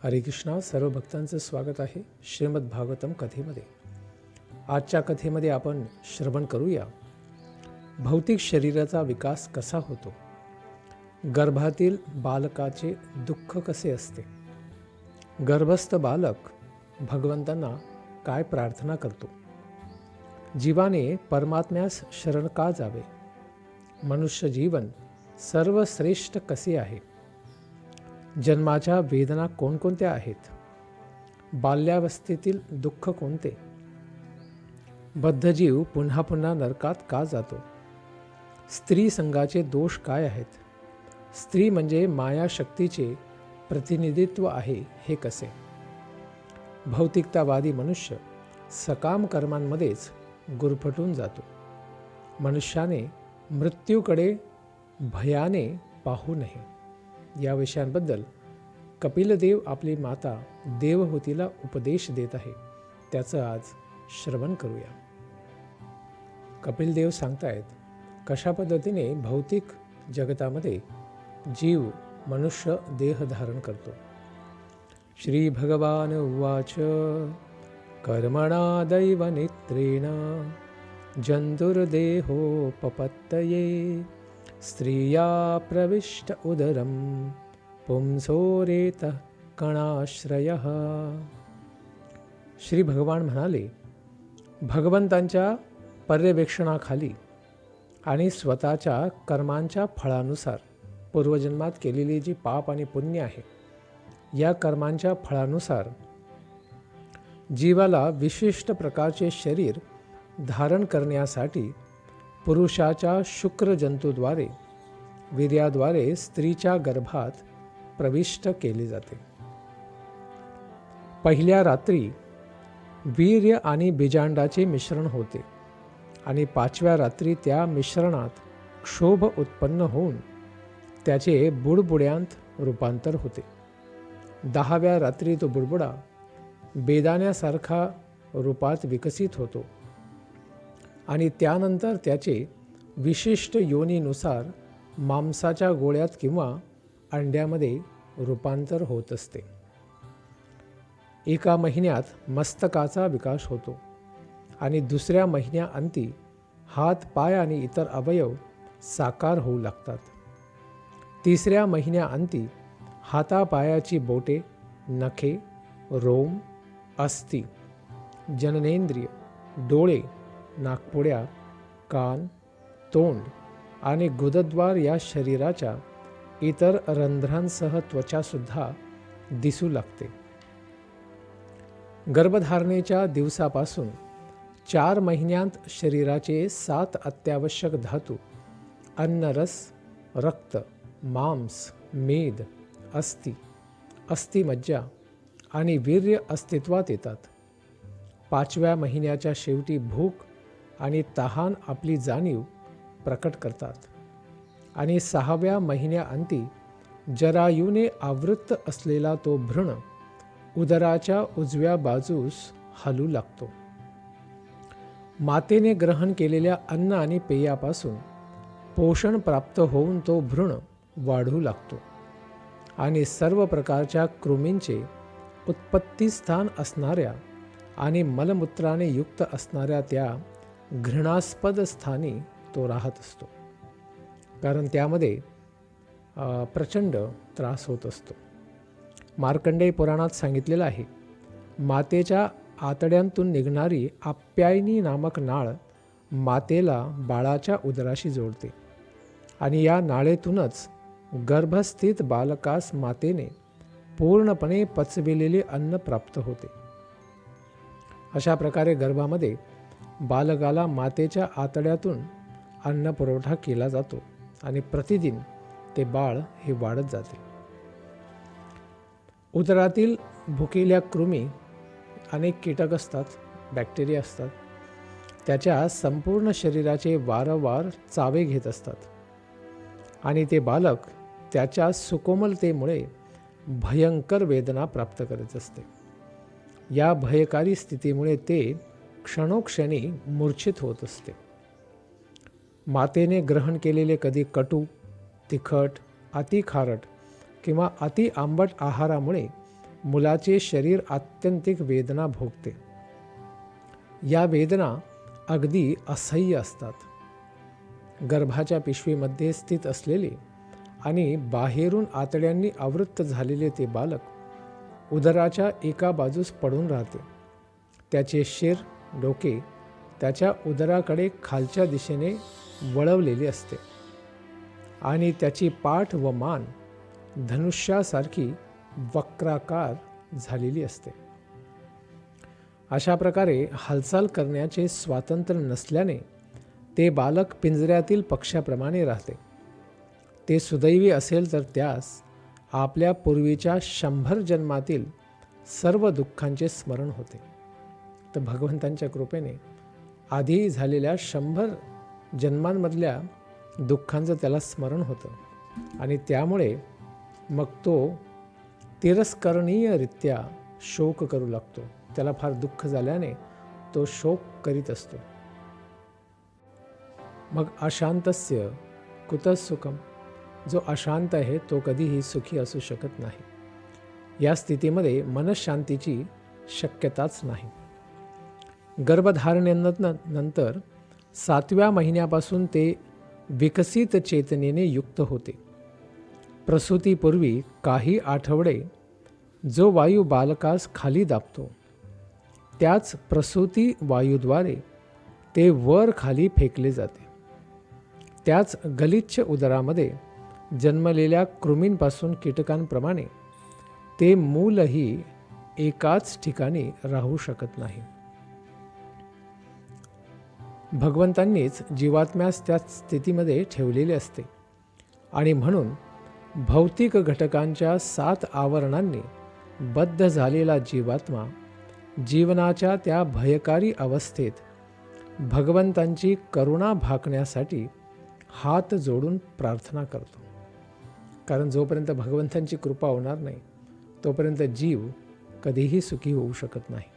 हरे कृष्णा. सर्व भक्तांचं स्वागत आहे श्रीमद भागवतम कथेमध्ये. आजच्या कथेमध्ये आपण श्रवण करूया भौतिक शरीराचा विकास कसा होतो, गर्भातील बालकाचे दुःख कसे असते, गर्भस्थ बालक भगवंतांना काय प्रार्थना करतो, जीवाने परमात्म्यास शरण का जावे, मनुष्य जीवन सर्वश्रेष्ठ कसे आहे, जन्माच्या वेदना कोणकोणत्या आहेत, बाल्यावस्थेतील दुःख कोणते, बद्धजीव पुन्हा पुन्हा नरकात का जातो, स्त्री संघाचे दोष काय आहेत, स्त्री म्हणजे मायाशक्तीचे प्रतिनिधित्व आहे हे कसे, भौतिकतावादी मनुष्य सकाम कर्मांमध्येच गुरफटून जातो, मनुष्याने मृत्यूकडे भयाने पाहू नये. या विषयांबद्दल कपिलदेव आपली माता देवहूतीला उपदेश देत आहे. त्याचं आज श्रवण करूया. कपिलदेव सांगतायत कशा पद्धतीने भौतिक जगतामध्ये जीव मनुष्य देह धारण करतो. श्री भगवान उवाच कर्मणा दैवनित्रेण जन्तुर्देहोपपत्तये स्त्रिया प्रविष्ट उदरम पुंसोरेत कणाश्रयः. श्री भगवान म्हणाले, भगवंतांच्या पर्यवेक्षणाखाली आणि स्वतःच्या कर्मांच्या फळानुसार पूर्वजन्मात केलेली जी पाप आणि पुण्य आहे, या कर्मांच्या फळानुसार जीवाला विशिष्ट प्रकारचे शरीर धारण करण्यासाठी पुरुषाच्या शुक्रजंतूद्वारे वीर्याद्वारे स्त्रीच्या गर्भात प्रविष्ट केले जाते. पहिल्या रात्री वीर्य आणि बीजांडाचे मिश्रण होते आणि 5व्या रात्री त्या मिश्रणात क्षोभ उत्पन्न होऊन त्याचे बुडबुड्यांत रूपांतर होते. 10व्या रात्री तो बुडबुडा बेदाण्यासारखा रूपात विकसित होतो आणि त्यानंतर त्याचे विशिष्ट योनीनुसार मांसाच्या गोळ्यात किंवा अंड्यामध्ये रूपांतर होत असते. 1 महिन्यात मस्तकाचा विकास होतो आणि 2ऱ्या महिन्याअंती हात, पाय आणि इतर अवयव साकार होऊ लागतात. 3ऱ्या महिन्याअंती हातापायाची बोटे, नखे, रोम, अस्थि, जननेंद्रिय, डोळे, नाकपुड्या, कान, तोंड आणि गुदद्वार या शरीराच्या इतर रंध्रांसह त्वचासुद्धा दिसू लागते. गर्भधारणेच्या दिवसापासून 4 महिन्यांत शरीराचे 7 अत्यावश्यक धातू अन्नरस, रक्त, मांस, मेद, अस्थि, अस्थिमज्जा आणि वीर्य अस्तित्वात येतात. 5व्या महिन्याच्या शेवटी भूक आणि तहान आपली जाणीव प्रकट करतात आणि 6व्या महिन्याअंती जरायूने आवृत्त असलेला तो भ्रूण उदराच्या उजव्या बाजूस हलू लागतो. मातेने ग्रहण केलेल्या अन्न आणि पेयापासून पोषण प्राप्त होऊन तो भ्रूण वाढू लागतो आणि सर्व प्रकारच्या कृमींचे उत्पत्तीस्थान असणाऱ्या आणि मलमूत्राने युक्त असणाऱ्या त्या घृणास्पद स्थानी तो राहत असतो, कारण त्यामध्ये प्रचंड त्रास होत असतो. मार्कंडेय पुराणात सांगितलेलं आहे, मातेच्या आतड्यांतून निघणारी आप्यायनी नामक नाळ मातेला बाळाच्या उदराशी जोडते आणि या नाळेतूनच गर्भस्थित बालकास मातेने पूर्णपणे पचविलेले अन्न प्राप्त होते. अशा प्रकारे गर्भामध्ये बालकाला मातेच्या आतड्यातून अन्न पुरवठा केला जातो आणि प्रतिदिन ते बाळ हे वाढत जाते. उदरातील भुकेल्या कृमी अनेक कीटक असतात, बॅक्टेरिया असतात. त्याच्या संपूर्ण शरीराचे वारंवार चावे घेत असतात आणि ते बालक त्याच्या सुकोमलतेमुळे भयंकर वेदना प्राप्त करत असते. या भयकारी स्थितीमुळे ते क्षणोक्षणी मूर्छित होत असते. मातेने ग्रहण केलेले कधी कटू, तिखट, अति खारट किंवा अति आंबट आहारामुळे मुलाचे शरीर आत्यंतिक वेदना भोगते. या वेदना अगदी असह्य असतात. गर्भाच्या पिशवीमध्ये स्थित असलेले आणि बाहेरून आतड्यांनी आवृत्त झालेले ते बालक उदराच्या एका बाजूस पडून राहते. त्याचे शिर, डोके त्याच्या उदराकडे खालच्या दिशेने वळवलेली असते आणि त्याची पाठ व मान धनुष्यासारखी वक्राकार झालेली असते. अशा प्रकारे हालचाल करण्याचे स्वातंत्र्य नसल्याने ते बालक पिंजऱ्यातील पक्ष्याप्रमाणे राहते. ते सुदैवी असेल तर त्यास आपल्या पूर्वीच्या 100 जन्मातील सर्व दुःखांचे स्मरण होते. तर भगवंतांच्या कृपेने आधी झालेल्या 100 जन्मांमधल्या दुःखांचं त्याला स्मरण होतं आणि त्यामुळे मग तो तिरस्करणीयरित्या शोक करू लागतो. त्याला फार दुःख झाल्याने तो शोक करीत असतो. मग अशांतस्य कुतः सुखम, जो अशांत आहे तो कधीही सुखी असू शकत नाही. या स्थितीमध्ये मनशांतीची शक्यताच नाही. गर्भधारणेनंतर 7व्या महिन्यापासून ते विकसित चेतनेने युक्त होते. प्रसूतीपूर्वी काही आठवडे जो वायू बालकास खाली दाबतो त्याच प्रसूती वायूद्वारे ते वर खाली फेकले जाते. त्याच गलिच्छ उदरामध्ये जन्मलेल्या कृमींपासून कीटकांप्रमाणे ते मूलही एकाच ठिकाणी राहू शकत नाही. भगवंतांनीच जीवात्म्यास त्या स्थितीमध्ये ठेवलेले असते आणि म्हणून भौतिक घटकांच्या 7 आवरणांनी बद्ध झालेला जीवात्मा जीवनाच्या त्या भयकारी अवस्थेत भगवंतांची करुणा भाकण्यासाठी हात जोडून प्रार्थना करतो. कारण जोपर्यंत भगवंतांची कृपा होणार नाही तोपर्यंत जीव कधीही सुखी होऊ शकत नाही.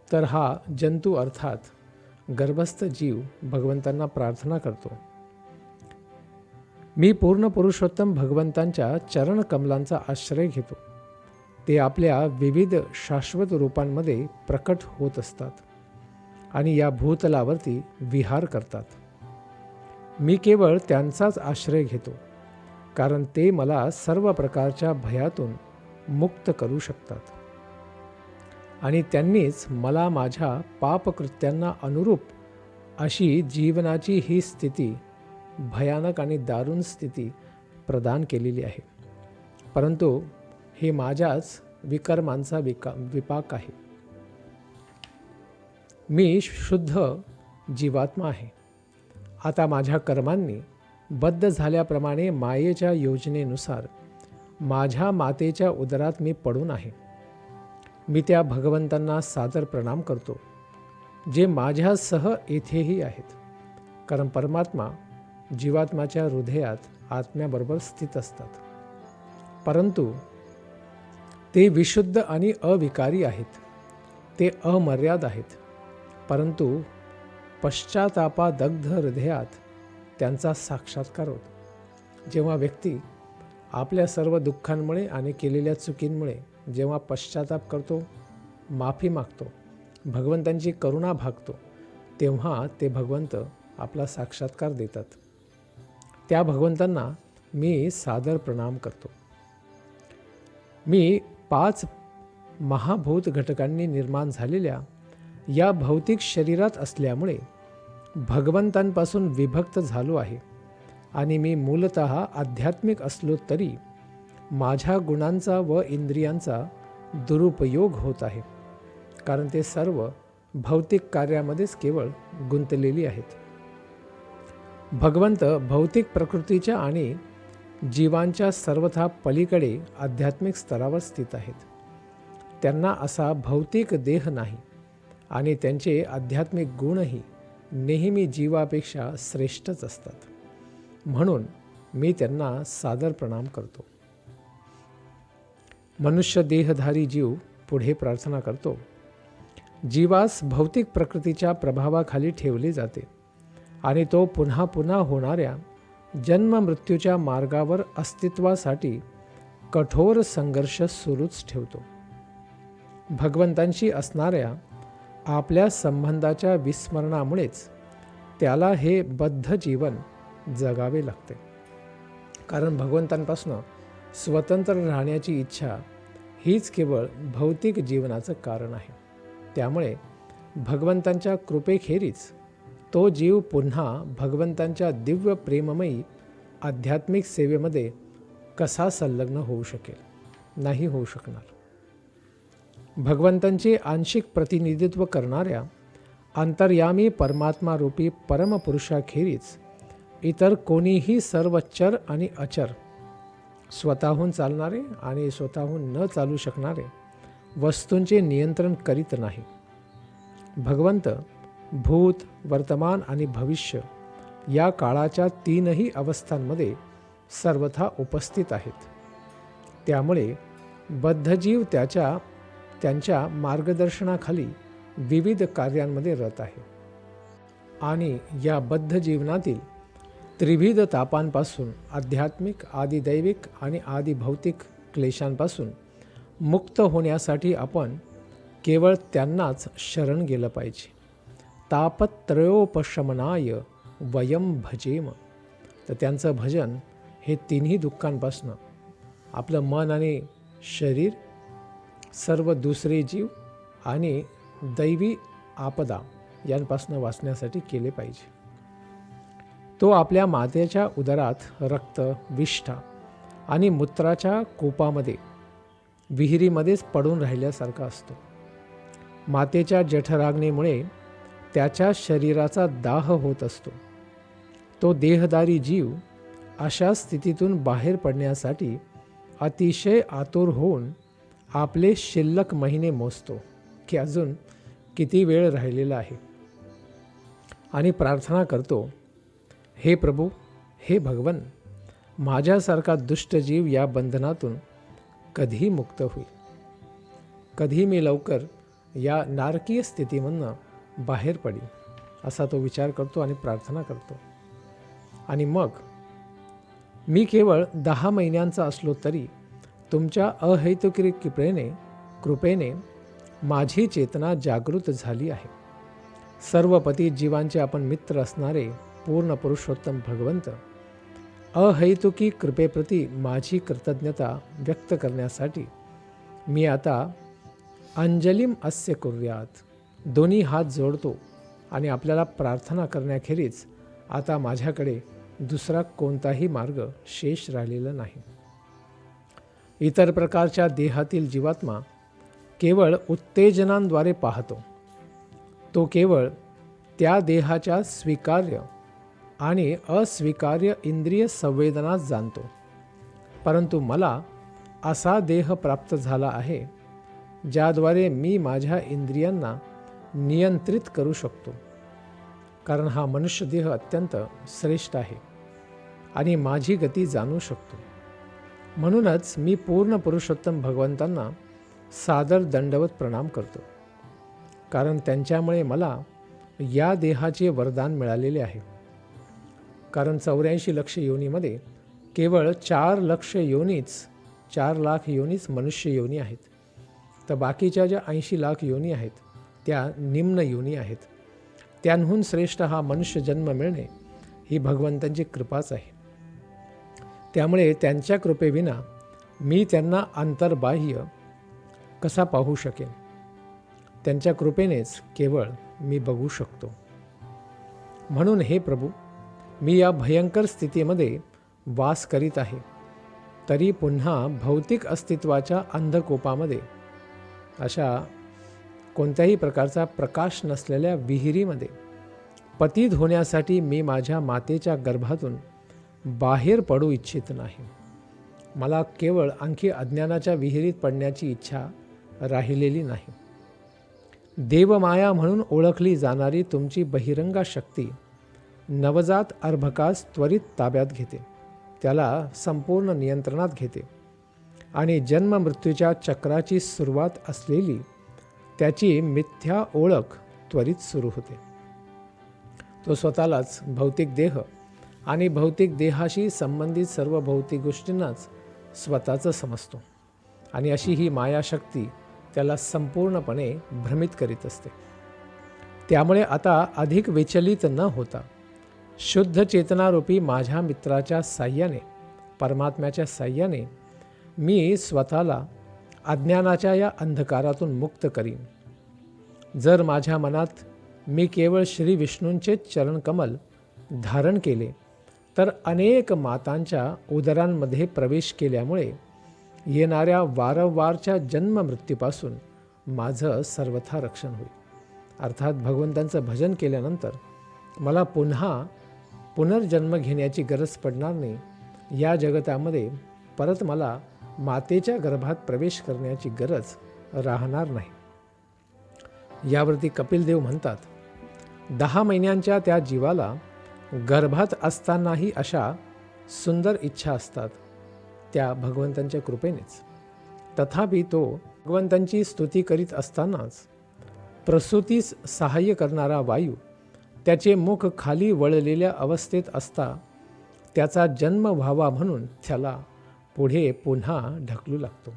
तर हा जंतू अर्थात गर्भस्थ जीव भगवंतांना प्रार्थना करतो, मी पूर्ण पुरुषोत्तम भगवंतांच्या चरण कमलांचा आश्रय घेतो. ते आपल्या विविध शाश्वत रूपांमध्ये प्रकट होत असतात आणि या भूतलावरती विहार करतात. मी केवळ त्यांचाच आश्रय घेतो कारण ते मला सर्व प्रकारच्या भयातून मुक्त करू शकतात आणि त्यांनीच मला माझ्या पापकृत्यांना अनुरूप अशी जीवनाची ही स्थिती, भयानक आणि दारुण स्थिती प्रदान केलेली आहे. परंतु हे माझ्याच विकर्मांचा विपाक आहे. मी शुद्ध जीवात्मा आहे. आता माझ्या कर्मांनी बद्ध झाल्याप्रमाणे मायेच्या योजनेनुसार माझ्या मातेच्या उदरात मी पडून आहे. मी त्या भगवंतांना सादर प्रणाम करतो जे माझ्यासह येथेही आहेत. कारण परमात्मा जीवात्म्याच्या हृदयात आत्म्याबरोबर स्थित असतात. परंतु ते विशुद्ध आणि अविकारी आहेत. ते अमर्याद आहेत. परंतु पश्चातापादग्ध हृदयात त्यांचा साक्षात्कार होतो. जेव्हा व्यक्ती आपल्या सर्व दुःखांमुळे आणि केलेल्या चुकींमुळे जेव्हा पश्चाताप करतो, माफी मागतो, भगवंतांची करुणा भागतो, तेव्हा ते भगवंत आपला साक्षात्कार देतात. त्या भगवंतांना मी सादर प्रणाम करतो. मी 5 महाभूत घटकांनी निर्माण झालेल्या या भौतिक शरीरात असल्यामुळे भगवंतांपासून विभक्त झालो आहे आणि मी मूलतः आध्यात्मिक असलो तरी माझ्या गुणांचा व इंद्रियांचा दुरुपयोग होत आहे. कारण ते सर्व भौतिक कार्यामध्येच केवळ गुंतलेली आहेत. भगवंत भौतिक प्रकृतीच्या आणि जीवांच्या सर्वथा पलीकडे आध्यात्मिक स्तरावर स्थित आहेत. त्यांना असा भौतिक देह नाही आणि त्यांचे आध्यात्मिक गुणही नेहमी जीवापेक्षा श्रेष्ठच असतात. म्हणून मी त्यांना सादर प्रणाम करतो. मनुष्य देहधारी जीव पुढे प्रार्थना करतो. जीवास भौतिक प्रकृतीच्या प्रभावाखाली ठेवले जाते आणि तो पुन्हा पुन्हा होणाऱ्या जन्म मृत्यूच्या मार्गावर अस्तित्वासाठी कठोर संघर्ष सुरूच ठेवतो. भगवंतांशी असणाऱ्या आपल्या संबंधाच्या विस्मरणामुळेच त्याला हे बद्ध जीवन जगावे लागते. कारण भगवंतांपासून स्वतंत्र राहण्याची इच्छा हीच केवळ भौतिक जीवनाचं कारण आहे. त्यामुळे भगवंतांच्या कृपेखेरीज तो जीव पुन्हा भगवंतांच्या दिव्य प्रेममयी आध्यात्मिक सेवेमध्ये कसा संलग्न होऊ शकेल? नाही होऊ शकणार. भगवंतांचे आंशिक प्रतिनिधित्व करणाऱ्या अंतर्यामी परमात्मा रूपी परमपुरुषाखेरीज इतर कोणीही सर्व चर आणि अचर, स्वतःहून चालणारे आणि स्वतःहून न चालू शकणारे वस्तूंचे नियंत्रण करीत नाही. भगवंत भूत, वर्तमान आणि भविष्य या काळाच्या तीनही अवस्थांमध्ये सर्वथा उपस्थित आहेत. त्यामुळे बद्धजीव त्यांच्या मार्गदर्शनाखाली विविध कार्यांमध्ये रत आहे आणि या बद्ध जीवनातील त्रिविध तापांपासून, आध्यात्मिक, आदिदैविक आणि आदिभौतिक क्लेशांपासून मुक्त होण्यासाठी आपण केवळ त्यांनाच शरण गेलं पाहिजे. तापत्रयोपशमनाय वयम भजेम. तर त्यांचं भजन हे तिन्ही दुःखांपासून, आपलं मन आणि शरीर, सर्व दुसरे जीव आणि दैवी आपदा यांपासून वाचण्यासाठी केले पाहिजे. तो आपल्या मातेच्या उदरात रक्त, विष्ठा आणि मूत्राच्या कोपामध्ये, विहिरीमध्येच पडून राहिल्यासारखा असतो. मातेच्या जठराग्नीमुळे त्याच्या शरीराचा दाह होत असतो. तो देहधारी जीव अशा स्थितीतून बाहेर पडण्यासाठी अतिशय आतुर होऊन आपले शिल्लक महिने मोजतो की अजून किती वेळ राहिलेला आहे, आणि प्रार्थना करतो, हे प्रभू, हे भगवन, माझ्यासारखा दुष्ट जीव या बंधनातून कधी मुक्त होईल, कधी मी लवकर या नारकीय स्थितीमधनं बाहेर पडेल, असा तो विचार करतो आणि प्रार्थना करतो. आणि मग मी केवळ 10 महिन्यांचा असलो तरी तुमच्या अहैतुकी कृपेने माझी चेतना जागृत झाली आहे. सर्व पती जीवांचे आपण मित्र असणारे पूर्ण पुरुषोत्तम भगवंत, अहैतुकी कृपेप्रती माझी कृतज्ञता व्यक्त करण्यासाठी मी आता अंजलिम अस्य कुर्यात, दोन्ही हात जोडतो आणि आपल्याला प्रार्थना करण्याखेरीज आता माझ्याकडे दुसरा कोणताही मार्ग शेष राहिलेला नाही. इतर प्रकारच्या देहातील जीवात्मा केवळ उत्तेजनांद्वारे पाहतो. तो केवळ त्या देहाच्या स्वीकार्य आणि अस्वीकार्य इंद्रिय संवेदनाच जाणतो. परंतु मला असा देह प्राप्त झाला आहे ज्याद्वारे मी माझ्या इंद्रियांना नियंत्रित करू शकतो. कारण हा मनुष्य देह अत्यंत श्रेष्ठ आहे आणि माझी गती जाणू शकतो. म्हणूनच मी पूर्ण पुरुषोत्तम भगवंतांना सादर दंडवत प्रणाम करतो. कारण त्यांच्यामुळे मला या देहाचे वरदान मिळालेले आहे. कारण 84 लक्ष योनीमध्ये केवळ 4 लाख योनीच मनुष्य योनी आहेत. तर बाकीच्या ज्या 80 लाख योनी आहेत त्या निम्न योनी आहेत. त्यांहून श्रेष्ठ हा मनुष्य जन्म मिळणे ही भगवंतांची कृपाच आहे. त्यामुळे त्यांच्या कृपेविना मी त्यांना अंतर्बाह्य कसा पाहू शकेन? त्यांच्या कृपेनेच केवळ मी बघू शकतो. म्हणून हे प्रभू, मी या भयंकर स्थितीमध्ये वास करीत आहे, तरी पुन्हा भौतिक अस्तित्वाच्या अंधकोपामध्ये, अशा कोणत्याही प्रकारचा प्रकाश नसलेल्या विहिरीमध्ये पतित होण्यासाठी मी माझ्या मातेच्या गर्भातून बाहेर पडू इच्छित नाही. मला केवळ आणखी अज्ञानाच्या विहिरीत पडण्याची इच्छा राहिलेली नाही. देवमाया म्हणून ओळखली जाणारी तुमची बहिरंगा शक्ती नवजात अर्भकास त्वरित ताब्यात घेते, त्याला संपूर्ण नियंत्रणात घेते आणि जन्ममृत्यूच्या चक्राची सुरुवात असलेली त्याची मिथ्या ओळख त्वरित सुरू होते. तो स्वतःलाच भौतिक देह आणि भौतिक देहाशी संबंधित सर्व भौतिक गोष्टींनाच स्वतःचं समजतो आणि अशी ही मायाशक्ती त्याला संपूर्णपणे भ्रमित करीत असते. त्यामुळे आता अधिक विचलित न होता शुद्ध चेतनारूपी माझ्या मित्राच्या साह्याने, परमात्म्याच्या साह्याने मी स्वतःला अज्ञानाच्या या अंधकारातून मुक्त करीन. जर माझ्या मनात मी केवळ श्री विष्णूंचे चरणकमल धारण केले तर अनेक मातांच्या उदरांमध्ये प्रवेश केल्यामुळे येणाऱ्या वारंवारच्या जन्ममृत्यूपासून माझं सर्वथा रक्षण होईल. अर्थात भगवंतांचं भजन केल्यानंतर मला पुनर्जन्म घेण्याची गरज पडणार नाही. या जगतामध्ये परत मला मातेच्या गर्भात प्रवेश करण्याची गरज राहणार नाही. यावरती कपिल देव म्हणतात, 10 महिन्यांच्या त्या जीवाला गर्भात असतानाही अशा सुंदर इच्छा असतात, त्या भगवंतांच्या कृपेनेच. तथापि तो भगवंतांची स्तुती करीत असतानाच प्रसूतीस सहाय्य करणारा वायू त्याचे मुख खाली वळलेल्या अवस्थेत असता त्याचा जन्म व्हावा म्हणून त्याला पुढे पुन्हा ढकलू लागतो.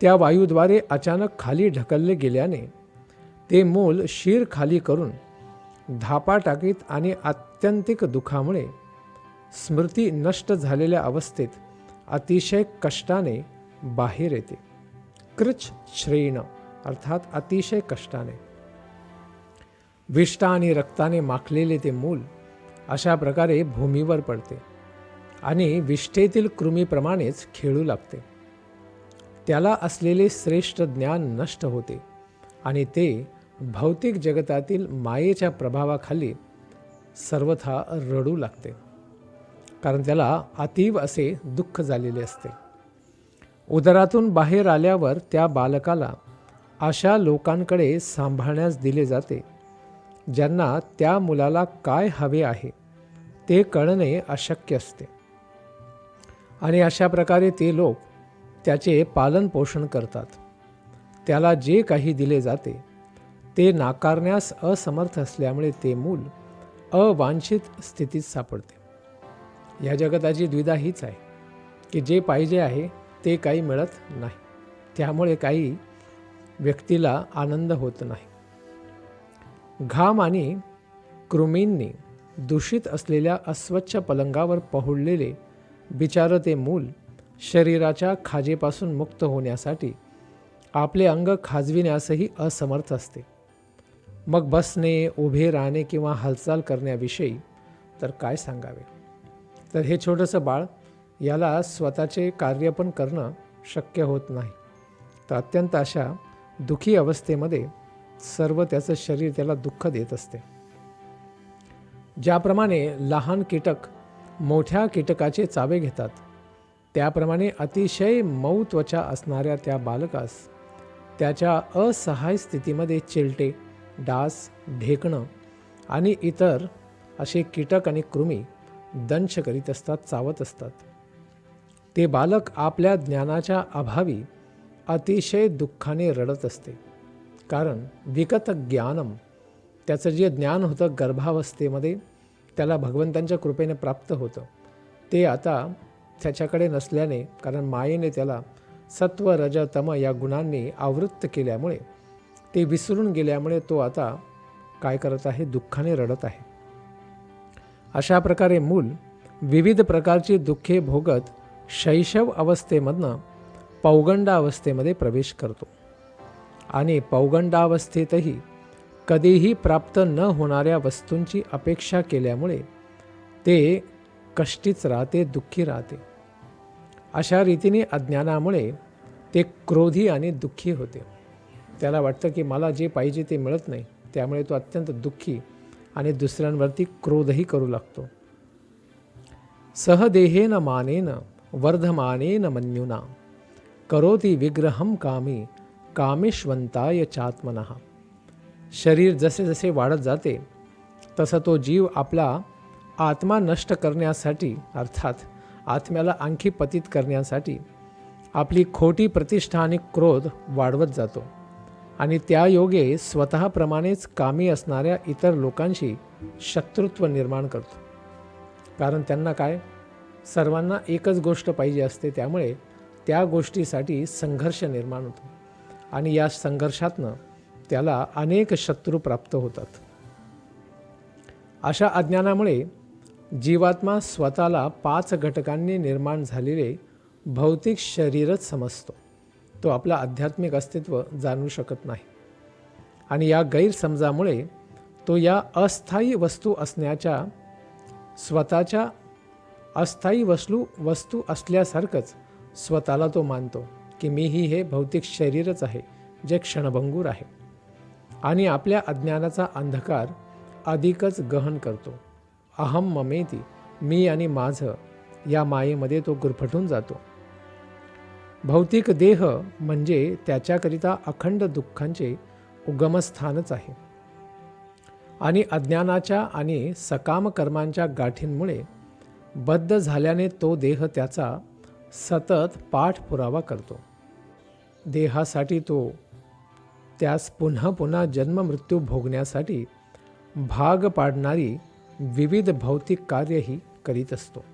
त्या वायूद्वारे अचानक खाली ढकलले गेल्याने ते मूल शीर खाली करून धापा टाकीत आणि आत्यंतिक दुःखामुळे स्मृती नष्ट झालेल्या अवस्थेत अतिशय कष्टाने बाहेर येते. कृच श्रेण अर्थात अतिशय कष्टाने. विष्ठा आणि रक्ताने माखलेले ते मूल अशा प्रकारे भूमीवर पडते आणि विष्ठेतील कृमीप्रमाणेच खेळू लागते. त्याला असलेले श्रेष्ठ ज्ञान नष्ट होते आणि ते भौतिक जगतातील मायेच्या प्रभावाखाली सर्वथा रडू लागते, कारण त्याला अतीव असे दुःख झालेले असते. उदरातून बाहेर आल्यावर त्या बालकाला अशा लोकांकडे सांभाळण्यास दिले जाते ज्यांना त्या मुलाला काय हवे आहे ते कळणे अशक्य असते आणि अशा प्रकारे ते लोक त्याचे पालनपोषण करतात. त्याला जे काही दिले जाते ते नाकारण्यास असमर्थ असल्यामुळे ते मूल अवांछित स्थितीत सापडते. या जगताची द्विधा हीच आहे की जे पाहिजे आहे ते काही मिळत नाही, त्यामुळे काही व्यक्तीला आनंद होत नाही. घाम आणि कृमींनी दूषित असलेल्या अस्वच्छ पलंगावर पहुडलेले बिचारं ते मूल शरीराच्या खाजेपासून मुक्त होण्यासाठी आपले अंग खाजविण्यासही असमर्थ असते. मग बसणे, उभे राहणे किंवा हालचाल करण्याविषयी तर काय सांगावे. तर हे छोटंसं बाळ, याला स्वतःचे कार्य पण करणं शक्य होत नाही. तर अत्यंत अशा दुःखी अवस्थेमध्ये सर्व त्याचं शरीर त्याला दुःख देत असते. ज्याप्रमाणे लहान कीटक मोठ्या कीटकाचे चावे घेतात, त्याप्रमाणे अतिशय मऊ त्वचा असणाऱ्या त्या बालकास त्याच्या असहाय स्थितीमध्ये चिलटे, डास, ढेकणं आणि इतर असे कीटक आणि कृमी दंश करीत असतात, चावत असतात. ते बालक आपल्या ज्ञानाच्या अभावी अतिशय दुःखाने रडत असते, कारण विकत ज्ञानम, त्याचं जे ज्ञान होतं गर्भावस्थेमध्ये त्याला भगवंतांच्या कृपेने प्राप्त होतं, ते आता त्याच्याकडे नसल्याने, कारण मायेने त्याला सत्व, रज, तम या गुणांनी आवृत्त केल्यामुळे, ते विसरून गेल्यामुळे तो आता काय करत आहे, दुःखाने रडत आहे. अशा प्रकारे मूल विविध प्रकारची दुःखे भोगत शैशव अवस्थेमधनं पौगंडावस्थेमध्ये प्रवेश करतो आणि पौगंडावस्थेतही कधीही प्राप्त न होणाऱ्या वस्तूंची अपेक्षा केल्यामुळे ते कष्टीच राहते, दुःखी राहते. अशा रीतीने अज्ञानामुळे ते क्रोधी आणि दुःखी होते. त्याला वाटतं की मला जे पाहिजे ते मिळत नाही, त्यामुळे तो अत्यंत दुःखी आणि दुसऱ्यांवरती क्रोधही करू लागतो. सहदेहेन मानेन वर्धमानेन मन्युना करोति विग्रहम कामी कामेश्वंताय चात्मनः. शरीर जसे जसे वाढत जाते तसा तो जीव आपला आत्मा नष्ट करण्यासाठी, अर्थात आत्म्याला आणखी पतित करण्यासाठी आपली खोटी प्रतिष्ठा आणि क्रोध वाढवत जातो आणि त्या योगे स्वतःप्रमाणेच कामी असणाऱ्या इतर लोकांशी शत्रुत्व निर्माण करतो. कारण त्यांना काय, सर्वांना एकच गोष्ट पाहिजे असते, त्यामुळे त्या गोष्टीसाठी संघर्ष निर्माण होतो आणि या संघर्षातनं त्याला अनेक शत्रू प्राप्त होतात. अशा अज्ञानामुळे जीवात्मा स्वतःला 5 घटकांनी निर्माण झालेले भौतिक शरीरच समजतो. तो आपला आध्यात्मिक अस्तित्व जाणू शकत नाही आणि या गैरसमजामुळे तो या अस्थायी वस्तू असण्याच्या, स्वतःच्या अस्थायी वस्तू असल्यासारखंच स्वतःला तो मानतो की मीही हे भौतिक शरीरच आहे जे क्षणभंगूर आहे, आणि आपल्या अज्ञानाचा अंधकार अधिकच गहन करतो. अहम ममेती, मी आणि माझं, या मायेमध्ये तो गुरफटून जातो. भौतिक देह म्हणजे त्याच्याकरिता अखंड दुःखांचे उगमस्थानच आहे आणि अज्ञानाच्या आणि सकाम कर्मांच्या गाठींमुळे बद्ध झाल्याने तो देह त्याचा सतत पाठपुरावा करतो. देहासाठी तो त्यास पुन्हा पुन्हा जन्ममृत्यू भोगण्यासाठी भाग पाडणारी विविध भौतिक कार्यही करीत असतो.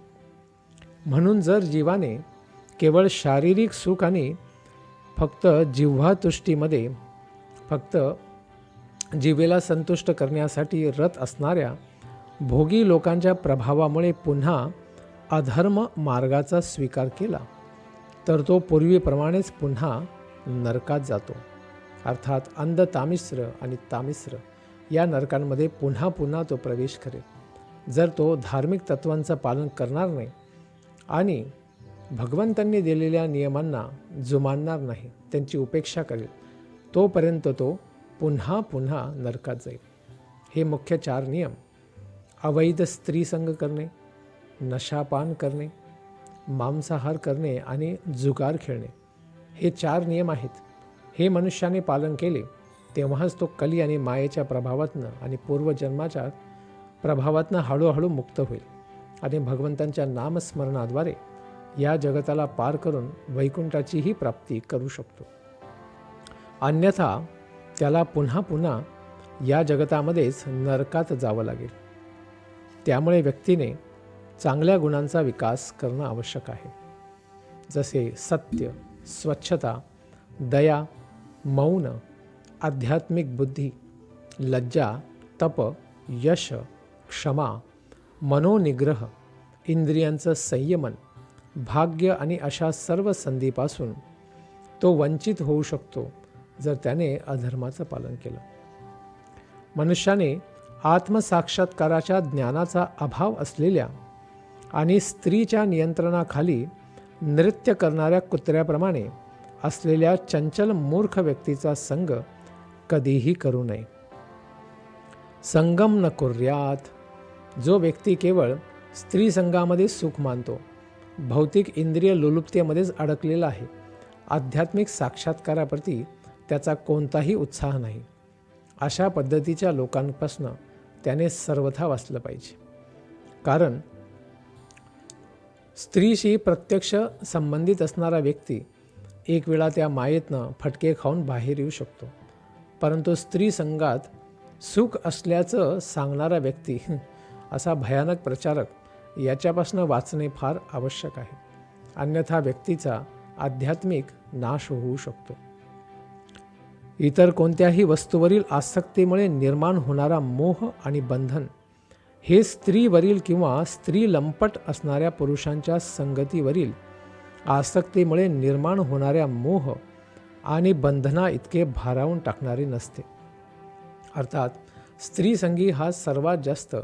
म्हणून जर जीवाने केवळ शारीरिक सुख आणि फक्त जिव्हातुष्टीमध्ये, फक्त जिवेला संतुष्ट करण्यासाठी रत असणाऱ्या भोगी लोकांच्या प्रभावामुळे पुन्हा अधर्म मार्गाचा स्वीकार केला, तर तो पूर्वीप्रमाणेच पुन्हा नरकात जातो. अर्थात अंध तामिश्र आणि तामिश्र या नरकांमध्ये पुन्हा पुन्हा तो प्रवेश करेल. जर तो धार्मिक तत्वांचं पालन करणार नाही आणि भगवंतांनी दिलेल्या नियमांना जुमानणार नाही, त्यांची उपेक्षा करेल, तोपर्यंत तो पुन्हा पुन्हा नरकात जाईल. हे मुख्य 4 नियम, अवैध स्त्री संग करणे, नशापान करणे, मांसाहार करणे आणि जुगार खेळणे, हे 4 नियम आहेत. हे मनुष्याने पालन केले तेव्हाच तो कली आणि मायेच्या प्रभावातनं आणि पूर्वजन्माच्या प्रभावातनं हळूहळू मुक्त होईल आणि भगवंतांच्या नामस्मरणाद्वारे या जगताला पार करून वैकुंठाचीही प्राप्ती करू शकतो. अन्यथा त्याला पुन्हा पुन्हा या जगतामध्येच नरकात जावं लागेल. त्यामुळे व्यक्तीने चांगल्या गुणांचा विकास करणं आवश्यक आहे, जसे सत्य, स्वच्छता, दया, मौन, आध्यात्मिक बुद्धी, लज्जा, तप, यश, क्षमा, मनोनिग्रह, इंद्रियांचं संयमन, भाग्य आणि अशा सर्व संधीपासून तो वंचित होऊ शकतो जर त्याने अधर्माचं पालन केलं. मनुष्याने आत्मसाक्षात्काराच्या ज्ञानाचा अभाव असलेल्या आणि स्त्रीच्या नियंत्रणाखाली नृत्य करणाऱ्या कुत्र्याप्रमाणे असलेल्या चंचल मूर्ख व्यक्तीचा संग कधीही करू नये. संगम न कुर्यात. जो व्यक्ती केवळ स्त्री संगामध्ये सुख मानतो, भौतिक इंद्रिय लोलुपतेमध्येच अडकलेला आहे, आध्यात्मिक साक्षात्काराप्रती त्याचा कोणताही उत्साह नाही, अशा पद्धतीच्या लोकांपासून त्याने सर्वथा वाचलं पाहिजे. कारण स्त्रीशी प्रत्यक्ष संबंधित असणारा व्यक्ती एक वेळा त्या मायेतनं फटके खाऊन बाहेर येऊ शकतो, परंतु स्त्री संगात सुख असल्याचं सांगणारा व्यक्ती असा भयानक प्रचारक याच्यापासून वाचणे फार आवश्यक आहे. अन्यथा व्यक्तीचा आध्यात्मिक नाश होऊ शकतो. इतर कोणत्याही वस्तूवरील आसक्तीमुळे निर्माण होणारा मोह आणि बंधन हे स्त्रीवरील किंवा स्त्री लंपट असणाऱ्या पुरुषांच्या संगतीवरील आसक्तीमुळे निर्माण होणाऱ्या मोह आणि बंधना इतके भारावून टाकणारे नसते. अर्थात स्त्रीसंगी हा सर्वात जास्त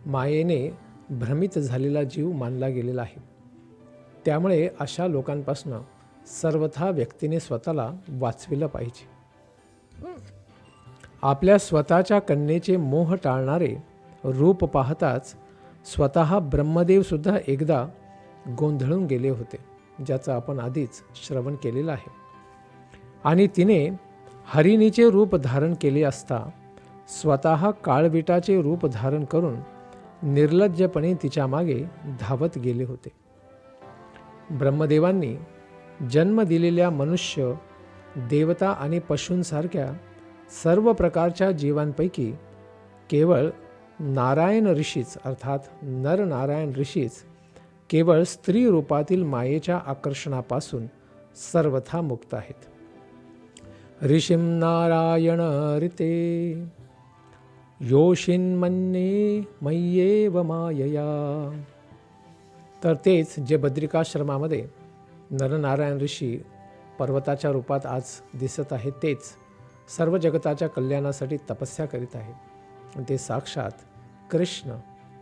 मायेने भ्रमित झालेला जीव मानला गेलेला आहे. त्यामुळे अशा लोकांपासून सर्वथा व्यक्तीने स्वतःला वाचविलं पाहिजे. आपल्या स्वतःच्या कन्येचे मोह टाळणारे रूप पाहताच स्वतः ब्रह्मदेवसुद्धा एकदा गोंधळून गेले होते, ज्याचं आपण आधीच श्रवण केलेलं आहे. आणि तिने हरिणीचे रूप धारण केले असता स्वतः काळविटाचे रूप धारण करून निर्लज्जपणे तिच्या मागे धावत गेले होते. ब्रह्मदेवांनी जन्म दिलेल्या मनुष्य, देवता आणि पशूंसारख्या सर्व प्रकारच्या जीवांपैकी केवळ नारायण ऋषीच, अर्थात नर नारायण ऋषीच केवळ स्त्री रूपातील मायेच्या आकर्षणापासून सर्वथा मुक्त आहेत. ऋषिं नारायण ऋते योषिन्मन्ये मय्येव मायया. तर तेच जे बद्रिकाश्रमामध्ये नरनारायण ऋषी पर्वताच्या रूपात आज दिसत आहेत, तेच सर्व जगताच्या कल्याणासाठी तपस्या करीत आहेत. ते साक्षात कृष्ण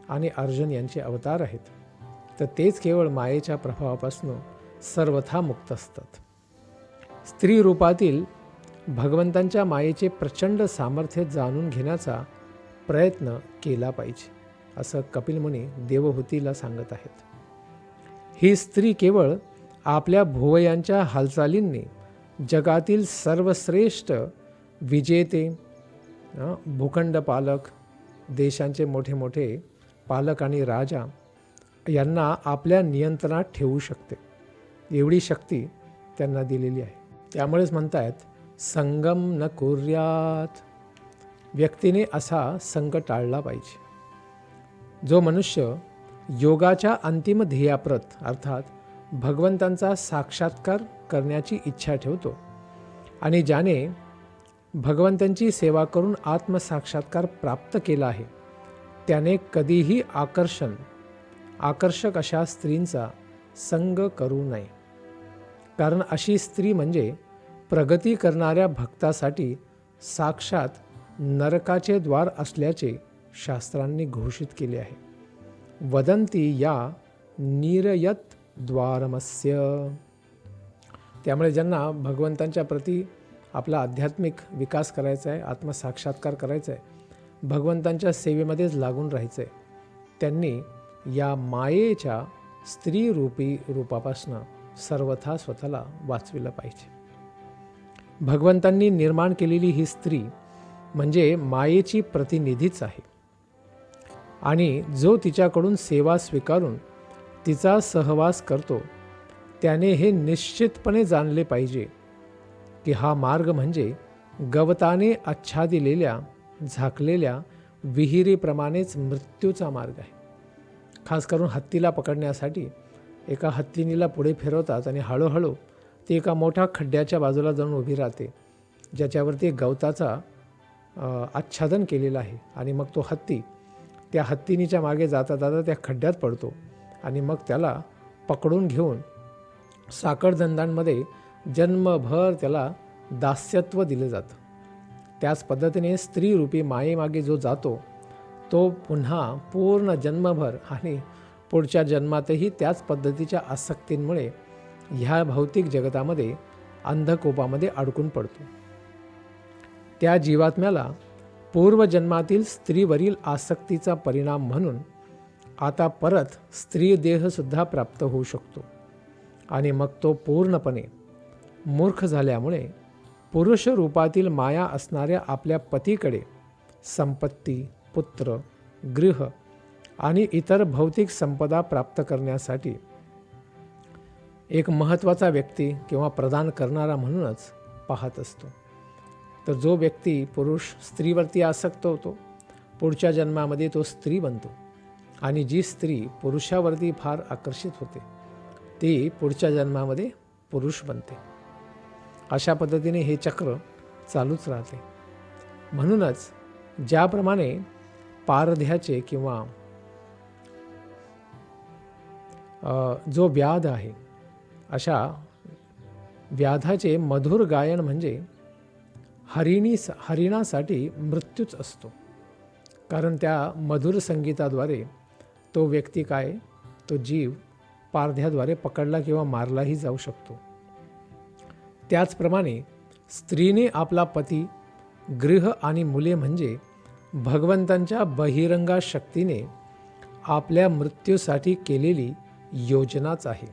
आणि अर्जुन यांचे अवतार आहेत. तर तेच केवळ मायेच्या प्रभावापासून सर्वथा मुक्त असतात. स्त्री रूपातील भगवंतांच्या मायेचे प्रचंड सामर्थ्य जाणून घेण्याचा प्रयत्न केला पाहिजे, असं कपिल मुनी देवहूतीला सांगत आहेत. ही स्त्री केवळ आपल्या भुवयांच्या हालचालींनी जगातील सर्वश्रेष्ठ विजेते, भूखंड पालक, देशांचे मोठे मोठे पालक आणि राजा यांना आपल्या नियंत्रणात ठेवू शकते. एवढी शक्ती त्यांना दिलेली आहे. त्यामुळेच म्हणतायत संगम न कुर्यात. व्यक्तीने असा संग टाळला पाहिजे. जो मनुष्य योगाच्या अंतिम ध्येयाप्रत अर्थात भगवंतांचा साक्षात्कार करण्याची इच्छा ठेवतो आणि ज्याने भगवंतांची सेवा करून आत्मसाक्षात्कार प्राप्त केला आहे, त्याने कधीही आकर्षक अशा स्त्रींचा संग करू नये. कारण अशी स्त्री म्हणजे प्रगती करणाऱ्या भक्तासाठी साक्षात नरकाचे द्वार असल्याचे शास्त्रांनी घोषित केले आहे. वदंती या निरयत द्वारमस्य. त्यामुळे ज्यांना भगवंतांच्या प्रती आपला आध्यात्मिक विकास करायचा आहे, आत्मसाक्षात्कार करायचा आहे, भगवंतांच्या सेवेमध्येच लागून राहायचं आहे, त्यांनी या मायेच्या स्त्रीरूपी रूपापासून सर्वथा स्वतःला वाचविलं पाहिजे. भगवंतांनी निर्माण केलेली ही स्त्री म्हणजे मायेची प्रतिनिधीच आहे आणि जो तिच्याकडून सेवा स्वीकारून तिचा सहवास करतो त्याने हे निश्चितपणे जाणले पाहिजे की हा मार्ग म्हणजे गवताने आच्छादिलेल्या झाकलेल्या विहिरीप्रमाणेच मृत्यूचा मार्ग आहे. खास करून हत्तीला पकडण्यासाठी एका हत्तीनीला पुढे फिरवतात आणि हळूहळू ती एका मोठ्या खड्ड्याच्या बाजूला जाऊन उभी राहते, ज्याच्यावरती गवताचा आच्छादन केलेलं आहे. आणि मग तो हत्ती त्या हत्तीनीच्या मागे जाता जाता त्या खड्ड्यात पडतो आणि मग त्याला पकडून घेऊन साखळदंडांमध्ये जन्मभर त्याला दास्यत्व दिलं जातं. त्याच पद्धतीने स्त्रीरूपी मायेमागे जो जातो तो पुन्हा पूर्ण जन्मभर आणि पुढच्या जन्मातही त्याच पद्धतीच्या आसक्तींमुळे ह्या भौतिक जगतामध्ये अंधकोपामध्ये अडकून पडतो. त्या जीवात्म्याला पूर्वजन्मातील स्त्रीवरील आसक्तीचा परिणाम म्हणून आता परत स्त्री देहसुद्धा प्राप्त होऊ शकतो आणि मग तो पूर्णपणे मूर्ख झाल्यामुळे पुरुष रूपातील माया असणाऱ्या आपल्या पतीकडे संपत्ती, पुत्र, गृह आणि इतर भौतिक संपदा प्राप्त करण्यासाठी एक महत्त्वाचा व्यक्ती किंवा प्रदान करणारा म्हणूनच पाहत असतो. तर जो व्यक्ती पुरुष स्त्रीवरती आसक्त होतो, पुढच्या जन्मामध्ये तो स्त्री बनतो आणि जी स्त्री पुरुषावरती फार आकर्षित होते ती पुढच्या जन्मामध्ये पुरुष बनते. अशा पद्धतीने हे चक्र चालूच राहते. म्हणूनच ज्याप्रमाणे पारध्याचे किंवा जो व्याध आहे अशा व्याधाचे मधुर गायन म्हणजे हरिणासाठी मृत्यूच असतो. कारण त्या मधुर संगीताद्वारे तो व्यक्ती तो जीव पारध्याद्वारे पकडला किंवा मारलाही जाऊ शकतो. त्याचप्रमाणे स्त्रीने आपला पती, गृह आणि मुले म्हणजे भगवंतांच्या बहिरंगा शक्तीने आपल्या मृत्यूसाठी केलेली योजनाच आहे,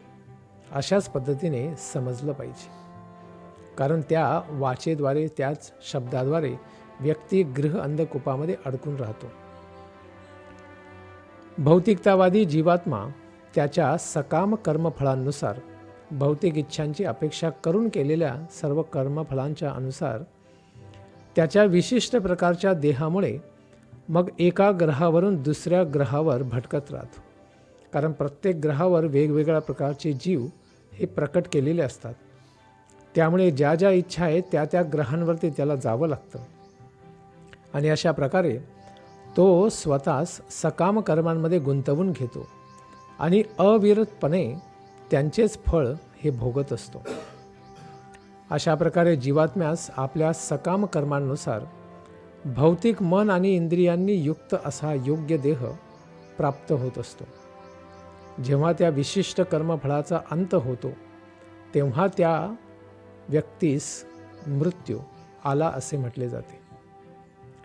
अशाच पद्धतीने समजलं पाहिजे. कारण त्या वाचेद्वारे, त्याच शब्दाद्वारे व्यक्ती गृह अंधकूपामध्ये अडकून राहतो. भौतिकतावादी जीवात्मा त्याच्या सकाम कर्मफळांनुसार, भौतिक इच्छांची अपेक्षा करून केलेल्या सर्व कर्मफळांच्या अनुसार त्याच्या विशिष्ट प्रकारच्या देहामुळे मग एका ग्रहावरून दुसऱ्या ग्रहावर भटकत राहतो. कारण प्रत्येक ग्रहावर वेगवेगळ्या प्रकारचे जीव हे प्रकट केलेले असतात. त्यामुळे ज्या ज्या इच्छा आहेत त्या त्या ग्रहांवरती त्याला जावं लागतं. आणि अशा प्रकारे तो स्वतःस सकाम कर्मांमध्ये गुंतवून घेतो आणि अविरतपणे त्यांचेच फळ हे भोगत असतो. अशा प्रकारे जीवात्म्यास आपल्या सकाम कर्मांनुसार भौतिक मन आणि इंद्रियांनी युक्त असा योग्य देह प्राप्त होत असतो. जेव्हा त्या विशिष्ट कर्मफळाचा अंत होतो तेव्हा त्या व्यक्तीस मृत्यू आला असे म्हटले जाते.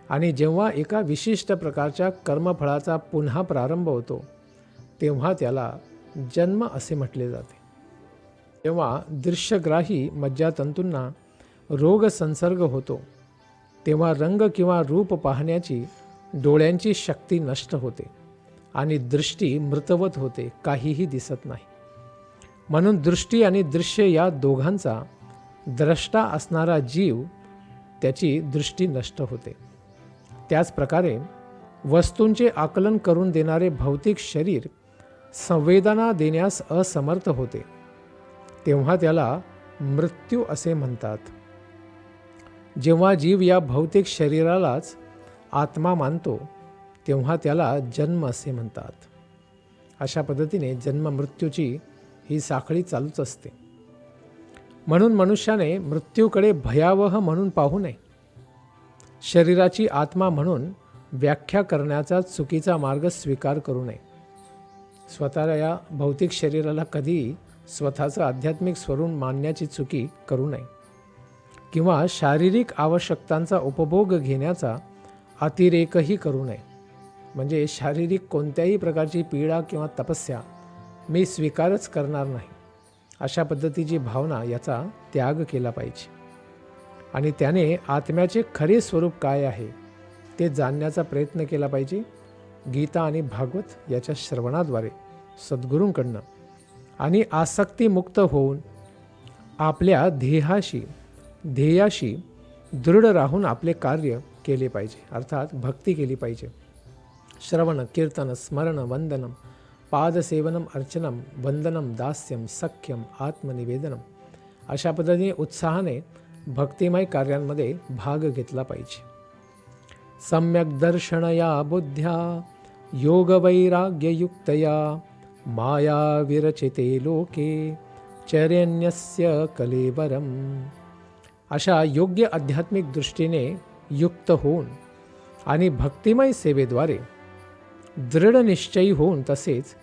आणि जेव्हा एका विशिष्ट प्रकारच्या कर्मफळाचा पुन्हा प्रारंभ होतो तेव्हा त्याला जन्म असे म्हटले जाते. जेव्हा दृश्यग्राही मज्जातंतूंना रोग संसर्ग होतो तेव्हा रंग किंवा रूप पाहण्याची डोळ्यांची शक्ती नष्ट होते आणि दृष्टी मृतवत होते, काहीही दिसत नाही. म्हणून दृष्टी आणि दृश्य या दोघांचा द्रष्टा असणारा जीव त्याची दृष्टी नष्ट होते. त्याचप्रकारे वस्तूंचे आकलन करून देणारे भौतिक शरीर संवेदना देण्यास असमर्थ होते तेव्हा त्याला मृत्यू असे म्हणतात. जेव्हा जीव या भौतिक शरीरालाच आत्मा मानतो तेव्हा त्याला जन्म असे म्हणतात. अशा पद्धतीने जन्म मृत्यूची ही साखळी चालूच असते. म्हणून मनुष्याने मृत्यूकडे भयावह म्हणून पाहू नये. शरीराची आत्मा म्हणून व्याख्या करण्याचा चुकीचा मार्ग स्वीकार करू नये. स्वतःला या भौतिक शरीराला कधीही स्वतःचं आध्यात्मिक स्वरूप मानण्याची चुकी करू नये किंवा शारीरिक आवश्यकतांचा उपभोग घेण्याचा अतिरेकही करू नये. म्हणजे शारीरिक कोणत्याही प्रकारची पीडा किंवा तपस्या मी स्वीकारच करणार नाही, अशा पद्धतीची भावना याचा त्याग केला पाहिजे. आणि त्याने आत्म्याचे खरे स्वरूप काय आहे ते जाणण्याचा प्रयत्न केला पाहिजे. गीता आणि भागवत याच्या श्रवणाद्वारे सद्गुरूंकडनं आणि आसक्तीमुक्त होऊन आपल्या ध्येयाशी दृढ राहून आपले कार्य केले पाहिजे, अर्थात भक्ती केली पाहिजे. श्रवण कीर्तन स्मरण वंदनम पादसेवनम अर्चनम वंदनम दास्यम सख्यम आत्मनिवेदनम अशा पद्धतीने उत्साहाने भक्तिमय कार्यांमध्ये भाग घेतला पाहिजे. सम्यक दर्शनया बुद्ध्या योगवैराग्ययुक्तया माया विरचिते लोके चैरन्यस्य कलेवरम. अशा योग्य आध्यात्मिक दृष्टीने युक्त होऊन आणि भक्तिमय सेवेद्वारे दृढ निश्चयी होऊन तसेच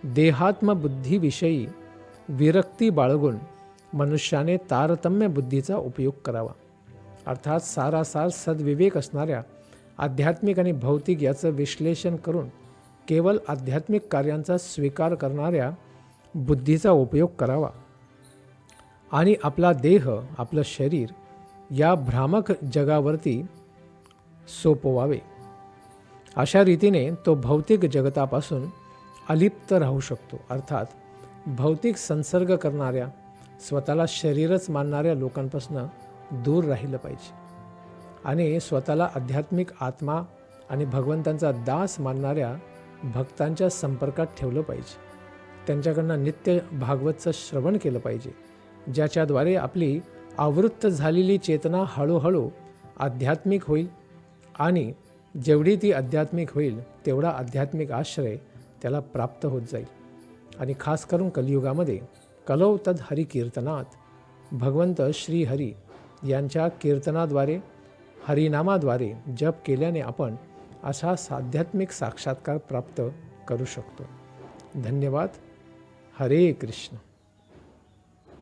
देहात्मबुद्धीविषयी विरक्ती बाळगून मनुष्याने तारतम्य बुद्धीचा उपयोग करावा. अर्थात सारासार सद्विवेक असणाऱ्या आध्यात्मिक आणि भौतिक याचं विश्लेषण करून केवळ आध्यात्मिक कार्यांचा स्वीकार करणाऱ्या बुद्धीचा उपयोग करावा आणि आपला देह, आपलं शरीर या भ्रामक जगावरती सोपवावे. अशा रीतीने तो भौतिक जगतापासून अलिप्त राहू शकतो. अर्थात भौतिक संसर्ग करणाऱ्या, स्वतःला शरीरच मानणाऱ्या लोकांपासून दूर राहिलं पाहिजे आणि स्वतःला आध्यात्मिक आत्मा आणि भगवंतांचा दास मानणाऱ्या भक्तांच्या संपर्कात ठेवलं पाहिजे. त्यांच्याकडनं नित्य भागवतचं श्रवण केलं पाहिजे, ज्याच्याद्वारे आपली आवृत्त झालेली चेतना हळूहळू आध्यात्मिक होईल आणि जेवढी ती आध्यात्मिक होईल तेवढा आध्यात्मिक आश्रय त्याला प्राप्त होत जाईल. आणि खास करून कलियुगामध्ये कलौ तद हरी कीर्तनात भगवंत श्री हरी यांच्या कीर्तनाद्वारे, हरिनामाद्वारे जप केल्याने आपण असा आध्यात्मिक साक्षात्कार प्राप्त करू शकतो. धन्यवाद. हरे कृष्ण.